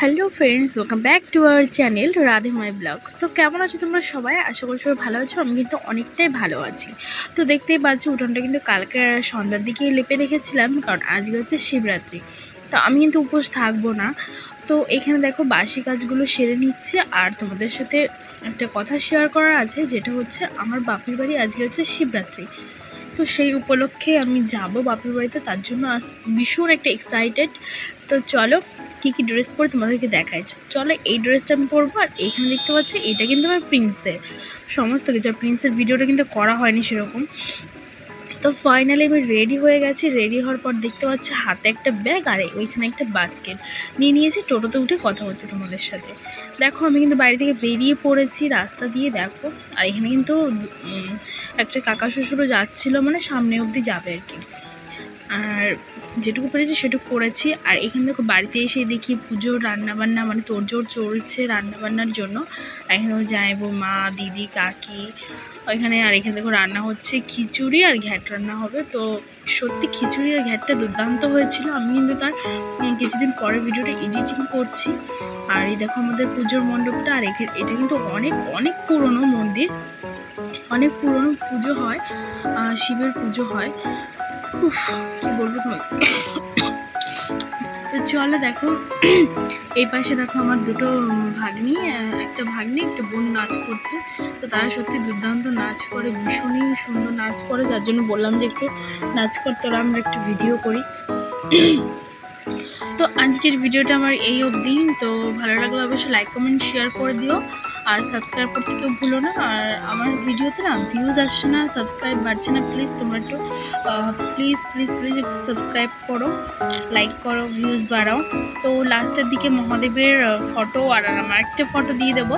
Hello friends, welcome back to our channel Radhemoy blogs. তো কেমন আছো তোমরা সবাই? আশা করি সবাই ভালো আছো। আমি কিন্তু অনেকটাই ভালো আছি। তো দেখতেই পাচ্ছি উঠোনটা কিন্তু কালকে সন্ধ্যার দিকেই লেপে রেখেছিলাম, কারণ আজকে হচ্ছে শিবরাত্রি। তো আমি কিন্তু উপোস থাকবো না। তো এখানে দেখো বাসি কাজগুলো সেরে নিচ্ছে, আর তোমাদের সাথে একটা কথা শেয়ার করার আছে, যেটা হচ্ছে আমার বাপের বাড়ি আজকে হচ্ছে শিবরাত্রি। তো সেই উপলক্ষে আমি যাব বাপের বাড়িতে, তার জন্য ভীষণ একটা এক্সাইটেড। তো চলো কী ড্রেস পরে তোমাদেরকে দেখাই। চলো এই ড্রেসটা আমি পরবো, আর এইখানে দেখতে পাচ্ছি এটা কিন্তু আমার প্রিন্সের সমস্ত কিছু। আর প্রিন্সের ভিডিওটা কিন্তু করা হয়নি সেরকম। তো ফাইনালি আমি রেডি হয়ে গেছি। রেডি হওয়ার পর দেখতে পাচ্ছি হাতে একটা ব্যাগ আর ওইখানে একটা বাস্কেট নিয়ে নিয়েছি। টোটোতে উঠে কথা হচ্ছে তোমাদের সাথে। দেখো আমি কিন্তু বাড়ি থেকে বেরিয়ে পড়েছি রাস্তা দিয়ে, দেখো। আর এখানে কিন্তু একটা কাকা শ্বশুরও যাচ্ছিলো, মানে সামনে অবধি যাবে আর কি। আর যেটুকু পেরেছি সেটুকু করেছি। আর এখানে দেখো বাড়িতে এসে দেখি পুজোর রান্নাবান্না, মানে তোড়জোড় চলছে রান্নাবান্নার জন্য। আর এখানে দেখো জামাইবু, মা, দিদি, কাকি ওইখানে। আর এখানে দেখো রান্না হচ্ছে খিচুড়ি আর ঘ্যাট রান্না হবে। তো সত্যি খিচুড়ি আর ঘ্যাটটা দুর্দান্ত হয়েছিল। আমি কিন্তু তার কিছুদিন পরে ভিডিওটা এডিটিং করছি। আর এই দেখো আমাদের পুজোর মণ্ডপটা। আর এটা কিন্তু অনেক অনেক পুরনো মন্দির, অনেক পুরনো পুজো হয়, শিবের পুজো হয়। কি বলবো তোমাকে। তো চলো দেখো এই পাশে দেখো আমার দুটো ভাগ্নি, একটা ভাগ্নি একটা বোন নাচ করছে। তো তারা সত্যি দুর্দান্ত নাচ করে, ভীষণই সুন্দর নাচ করে, যার জন্য বললাম যে একটু নাচ করতে ওরা আমরা একটু ভিডিও করি। তো আজকের ভিডিওটা আমার এই অবধি। তো ভালো লাগলে অবশ্যই লাইক কমেন্ট শেয়ার করে দিও, আর সাবস্ক্রাইব করতে কেউ ভুলো না। আর আমার ভিডিওতে না ভিউজ আসছে না, সাবস্ক্রাইব বাড়ছে না। প্লিজ তোমরা একটু প্লিজ প্লিজ প্লিজ একটু সাবস্ক্রাইব করো, লাইক করো, ভিউজ বাড়াও। তো লাস্টের দিকে মহাদেবের ফটো আর আমার একটা ফটো দিয়ে দেবো।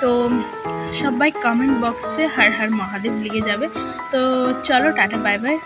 তো সবাই কমেন্ট বক্সে হর হর মহাদেব লিখে যাবে। তো চলো টাটা, বাই বাই।